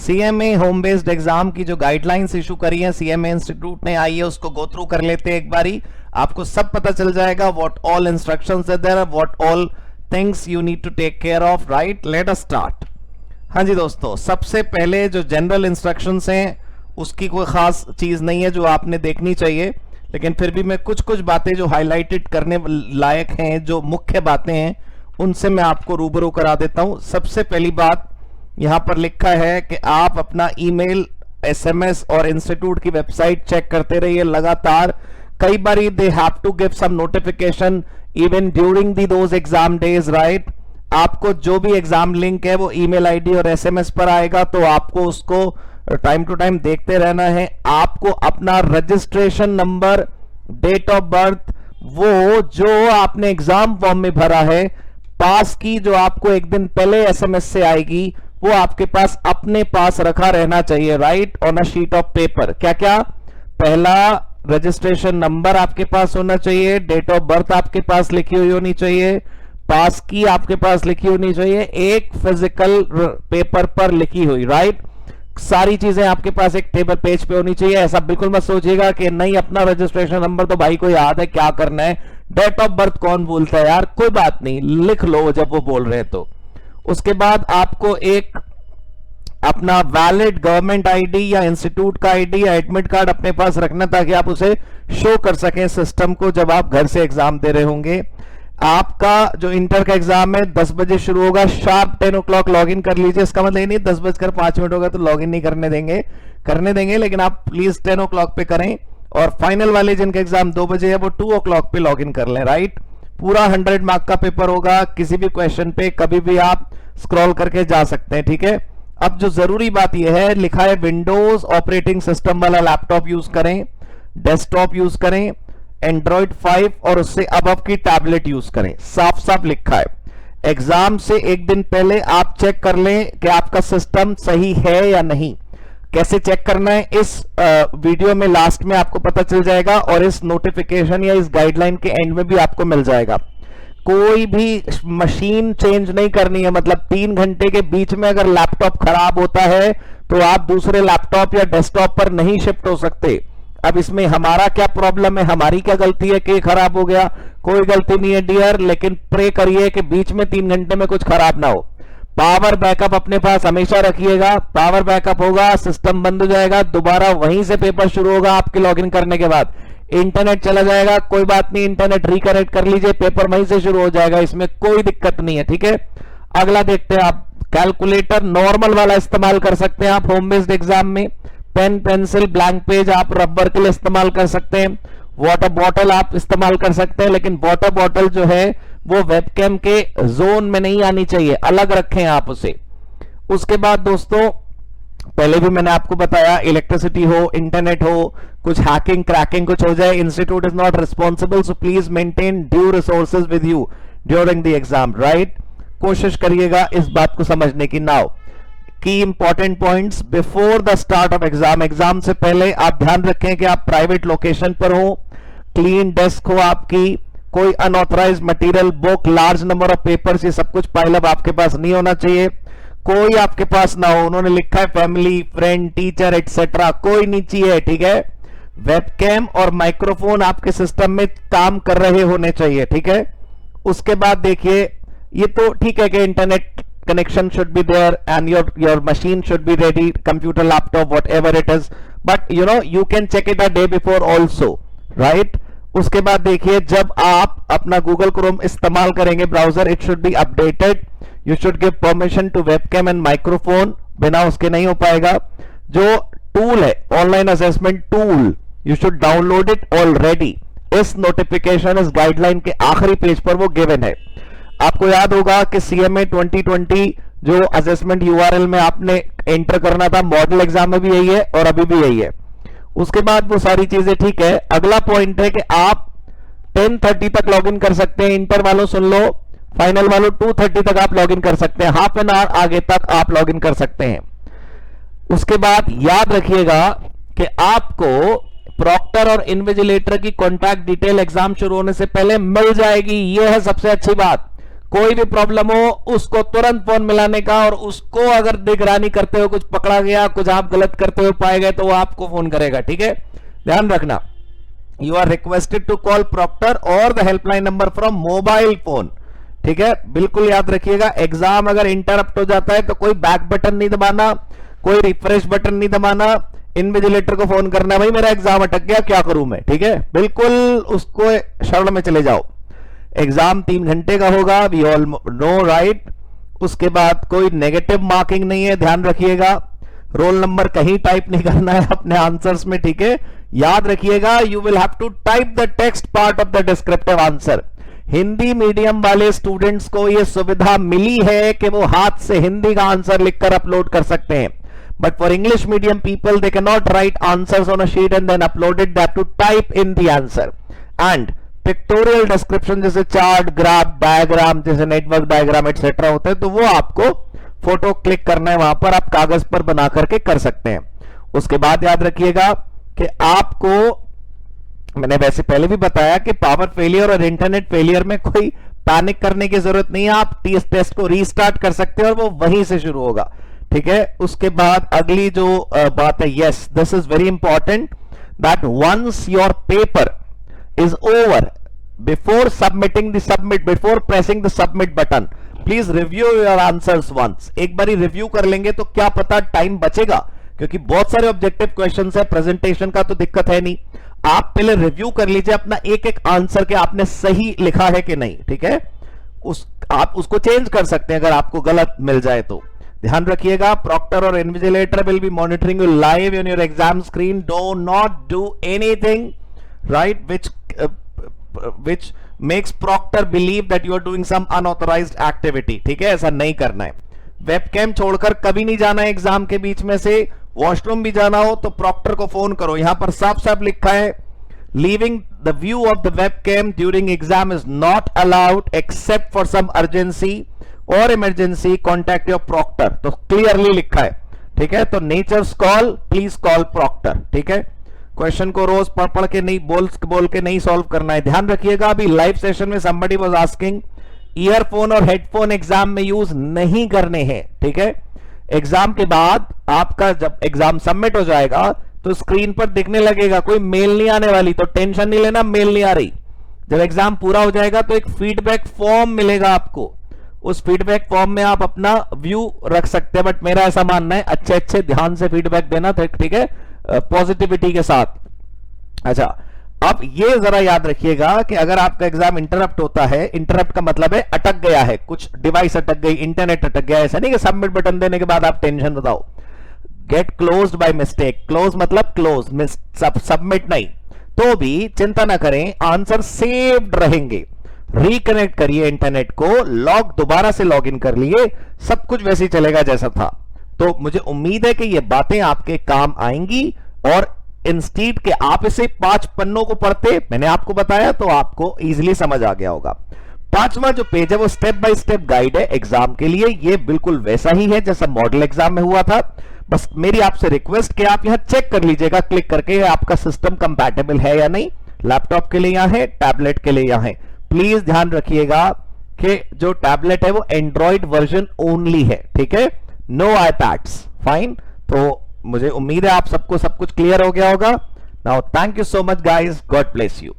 CMA home based exam की जो guidelines issue करी है सीएमए इंस्टीट्यूट ने, आइए उसको गो थ्रू कर लेते हैं एक बारी। आपको सब पता चल जाएगा what all instructions are there, what all things you need to take care of, right. Let us start. हाँ जी दोस्तों, सबसे पहले जो जनरल इंस्ट्रक्शंस हैं उसकी कोई खास चीज नहीं है जो आपने देखनी चाहिए, लेकिन फिर भी मैं कुछ कुछ बातें जो हाईलाइटेड करने लायक हैं, जो मुख्य बातें हैं, उनसे मैं आपको रूबरू करा देता हूं। सबसे पहली बात यहां पर लिखा है कि आप अपना ईमेल, एसएमएस और इंस्टीट्यूट की वेबसाइट चेक करते रहिए लगातार। कई बार they have to give some notification even during those exam days, right. आपको जो भी एग्जाम लिंक है वो ईमेल आईडी और एसएमएस पर आएगा, तो आपको उसको टाइम टू टाइम देखते रहना है। आपको अपना registration number, date of birth, वो जो आपने एग्जाम फॉर्म में भरा है, पास की जो आपको एक दिन पहले एसएमएस से आएगी, वो आपके पास अपने पास रखा रहना चाहिए, right, on a sheet of paper. क्या क्या? पहला, रजिस्ट्रेशन नंबर आपके पास होना चाहिए, डेट ऑफ बर्थ आपके पास लिखी हुई होनी चाहिए, पास की आपके पास लिखी होनी चाहिए, एक फिजिकल पेपर पर लिखी हुई, राइट। सारी चीजें आपके पास एक टेबल पेज पे होनी चाहिए। ऐसा बिल्कुल मत सोचिएगा कि नहीं अपना रजिस्ट्रेशन नंबर तो भाई को याद है, क्या करना है, डेट ऑफ बर्थ कौन भूलता है यार, कोई बात नहीं, लिख लो जब वो बोल रहे तो। उसके बाद आपको एक अपना वैलिड गवर्नमेंट आईडी या इंस्टीट्यूट का आईडी या एडमिट कार्ड अपने पास रखना, ताकि आप उसे शो कर सकें सिस्टम को जब आप घर से एग्जाम दे रहे होंगे। आपका जो इंटर का एग्जाम है 10 बजे शुरू होगा, शार्प 10 o'clock लॉग इन कर लीजिए। इसका मतलब ये नहीं 10:05 होगा तो लॉग इन नहीं करने देंगे, लेकिन आप प्लीज 10 o'clock पे करें। और फाइनल वाले जिनका एग्जाम 2 बजे है वो 2 o'clock पे लॉग इन कर लें, राइट। पूरा 100 मार्क का पेपर होगा, किसी भी क्वेश्चन पे कभी भी आप स्क्रॉल करके जा सकते हैं, ठीक है। अब जो जरूरी बात यह है, लिखा है विंडोज ऑपरेटिंग सिस्टम वाला लैपटॉप यूज करें, डेस्कटॉप यूज करें, एंड्रॉइड 5 और उससे अबव की टैबलेट यूज करें, साफ साफ लिखा है। एग्जाम से एक दिन पहले आप चेक कर लें कि आपका सिस्टम सही है या नहीं। कैसे चेक करना है इस वीडियो में लास्ट में आपको पता चल जाएगा, और इस नोटिफिकेशन या इस गाइडलाइन के एंड में भी आपको मिल जाएगा। कोई भी मशीन चेंज नहीं करनी है, मतलब 3 घंटे के बीच में अगर लैपटॉप खराब होता है तो आप दूसरे लैपटॉप या डेस्कटॉप पर नहीं शिफ्ट हो सकते। अब इसमें हमारा क्या प्रॉब्लम है, हमारी क्या गलती है कि खराब हो गया? कोई गलती नहीं है डियर, लेकिन प्रे करिए कि बीच में 3 घंटे में कुछ खराब ना हो। पावर बैकअप अपने पास हमेशा रखिएगा। पावर बैकअप होगा, सिस्टम बंद हो जाएगा, दोबारा वहीं से पेपर शुरू होगा आपके लॉगिन करने के बाद। इंटरनेट चला जाएगा, कोई बात नहीं, इंटरनेट रिकनेक्ट कर लीजिए, पेपर वहीं से शुरू हो जाएगा, इसमें कोई दिक्कत नहीं है, ठीक है। अगला देखते हैं आप, कैलकुलेटर नॉर्मल वाला इस्तेमाल कर सकते हैं आप होम बेस्ड एग्जाम में। पेन, पेंसिल, ब्लैंक पेज आप रबर के लिए इस्तेमाल कर सकते हैं। वाटर बॉटल आप इस्तेमाल कर सकते हैं, लेकिन वाटर बॉटल जो है वो वेबकैम के जोन में नहीं आनी चाहिए, अलग रखें आप उसे। उसके बाद दोस्तों, पहले भी मैंने आपको बताया, इलेक्ट्रिसिटी हो, इंटरनेट हो, कुछ हैकिंग क्रैकिंग कुछ हो जाए, institute is not responsible, so please maintain due resources with you during the exam, right. कोशिश करिएगा इस बात को समझने की। नाउ की important points before the start of exam. Exam से पहले आप ध्यान रखें कि आप प्राइवेट लोकेशन पर हो, क्लीन डेस्क हो आपकी, कोई unauthorized material, book, large number of papers, ये सब कुछ पाइल आपके पास नहीं होना चाहिए। कोई आपके पास ना हो, उन्होंने लिखा है फैमिली, फ्रेंड, टीचर एटसेट्रा, कोई नहीं चाहिए, ठीक है। वेबकैम और माइक्रोफोन आपके सिस्टम में काम कर रहे होने चाहिए, ठीक है। उसके बाद देखिए, ये तो ठीक है कि internet connection should be there and your machine should be ready, computer, laptop, whatever it is, but you can check it a day before also, right। उसके बाद देखिए, जब आप अपना Google Chrome इस्तेमाल करेंगे browser, it should be updated, you should give permission to webcam and microphone, बिना उसके नहीं हो पाएगा। जो टूल है online assessment tool, you should download it already। इस नोटिफिकेशन, इस गाइडलाइन के आखिरी पेज पर वो गिवन है। आपको याद होगा कि सीएमए 2020 जो असेसमेंट यूआरएल में आपने एंटर करना था, मॉडल एग्जाम में भी यही है और अभी भी यही है। उसके बाद वो सारी चीजें ठीक है। अगला पॉइंट है कि आप 10:30 तक लॉगिन कर सकते हैं। इंटर वालों सुन लो, फाइनल वालों 2:30 तक आप लॉगिन कर सकते हैं, हाफ एन आवर आगे तक आप लॉगिन कर सकते हैं। उसके बाद याद रखिएगा कि आपको प्रॉक्टर और इन्विजिलेटर की कॉन्टैक्ट डिटेल एग्जाम शुरू होने से पहले मिल जाएगी। यह है सबसे अच्छी बात। कोई भी प्रॉब्लम हो उसको तुरंत फोन मिलाने का, और उसको अगर निगरानी करते हुए कुछ पकड़ा गया, कुछ आप गलत करते हुए पाए गए, तो वो आपको फोन करेगा, ठीक है, ध्यान रखना। You are requested to call proctor और the helpline number from mobile phone, ठीक है, बिल्कुल याद रखिएगा। एग्जाम अगर इंटरप्ट हो जाता है तो कोई बैक बटन नहीं दबाना, कोई रिफ्रेश बटन नहीं दबाना, इन्विजिलेटर को फोन करना है, भाई मेरा एग्जाम अटक गया, क्या करूं मैं, ठीक है, बिल्कुल उसको शरण में चले जाओ। एग्जाम 3 घंटे का होगा, वी ऑल नो राइट। उसके बाद कोई नेगेटिव मार्किंग नहीं है, ध्यान रखिएगा। रोल नंबर कहीं टाइप नहीं करना है अपने आंसर्स में, ठीक है, याद रखिएगा। You will have to type the text part of the descriptive answer. Hindi medium वाले स्टूडेंट्स को यह सुविधा मिली है कि वो हाथ से हिंदी का आंसर लिखकर अपलोड कर सकते हैं, but for English medium people they can not write answers on a sheet and then upload it, they have to type in the answer. And pictorial description जैसे चार्ट, ग्राफ, डायग्राम, जैसे network diagram etcetera होते हैं, तो वो आपको photo click करना है, वहां पर आप कागज पर बना करके कर सकते हैं। उसके बाद याद रखिएगा कि आपको, मैंने वैसे पहले भी बताया कि पावर फेलियर और इंटरनेट फेलियर में कोई पैनिक करने की जरूरत नहीं है, आप टेस्ट को रीस्टार्ट कर सकते हैं और वो वहीं से शुरू होगा, ठीक है। उसके बाद अगली जो बात है, yes this is very important, that once your paper is over, before submitting the submit, before pressing the submit button, please review your answers once. एक बार रिव्यू कर लेंगे तो क्या पता टाइम बचेगा, क्योंकि बहुत सारे ऑब्जेक्टिव क्वेश्चंस है, प्रेजेंटेशन का तो दिक्कत है नहीं। आप पहले रिव्यू कर लीजिए अपना एक एक आंसर के आपने सही लिखा है कि नहीं, ठीक है, आप उसको चेंज कर सकते हैं अगर आपको गलत मिल जाए तो। ध्यान रखिएगा, प्रॉक्टर और invigilator will be monitoring you live on your exam screen. Do not do anything right which makes proctor believe that you are doing some unauthorized activity, ठीक है, ऐसा नहीं करना है। वेबकैम छोड़कर कभी नहीं जाना है एग्जाम के बीच में से। वॉशरूम भी जाना हो तो प्रॉक्टर को फोन करो, यहां पर साफ साफ लिखा है, leaving the view of the webcam during exam is not allowed except for some urgency और इमरजेंसी, कॉन्टैक्ट योर प्रॉक्टर, तो क्लियरली लिखा है, ठीक है। तो nature's call, please call proctor, ठीक है। क्वेश्चन को रोज पढ़ पढ़ के नहीं, बोल के नहीं सॉल्व करना है। ध्यान रखिएगा, अभी लाइव सेशन में somebody was asking, ईयरफोन और हेडफोन एग्जाम में यूज नहीं करने हैं, ठीक है। एग्जाम के बाद आपका जब एग्जाम सबमिट हो जाएगा तो स्क्रीन पर दिखने लगेगा, कोई मेल नहीं आने वाली, तो टेंशन नहीं लेना, मेल नहीं आ रही। जब एग्जाम पूरा हो जाएगा तो एक फीडबैक फॉर्म मिलेगा आपको, उस फीडबैक फॉर्म में आप अपना व्यू रख सकते हैं। बट मेरा ऐसा मानना है अच्छे अच्छे ध्यान से फीडबैक देना, ठीक है, पॉजिटिविटी के साथ। अच्छा, अब ये जरा याद रखिएगा कि अगर आपका एग्जाम इंटरप्ट होता है, इंटरप्ट का मतलब है अटक गया है, कुछ डिवाइस अटक गई, इंटरनेट अटक गया, ऐसा नहीं कि सबमिट बटन देने के बाद आप टेंशन बताओ। Gate closed by mistake, close मतलब क्लोज, सबमिट नहीं, तो भी चिंता ना करें, आंसर सेव्ड रहेंगे। रिकनेक्ट करिए इंटरनेट को, दोबारा से लॉग इन कर लिए, सब कुछ वैसे ही चलेगा जैसा था। तो मुझे उम्मीद है कि ये बातें आपके काम आएंगी, और इंस्टीट के आप इसे 5 पन्नों को पढ़ते, मैंने आपको बताया तो आपको इजीली समझ आ गया होगा। 5वां जो पेज है वो स्टेप बाय स्टेप गाइड है एग्जाम के लिए, ये बिल्कुल वैसा ही है जैसा मॉडल एग्जाम में हुआ था। बस मेरी आपसे रिक्वेस्ट कि आप यहां चेक कर लीजिएगा क्लिक करके आपका सिस्टम कंपैटिबल है या नहीं। लैपटॉप के लिए यहां है, टैबलेट के लिए यहां है। प्लीज ध्यान रखिएगा कि जो टैबलेट है वो एंड्रॉइड वर्जन ओनली है, ठीक है, नो आईपैड्स, फाइन। तो मुझे उम्मीद है आप सबको सब कुछ क्लियर हो गया होगा। Now thank you so much guys, God bless you.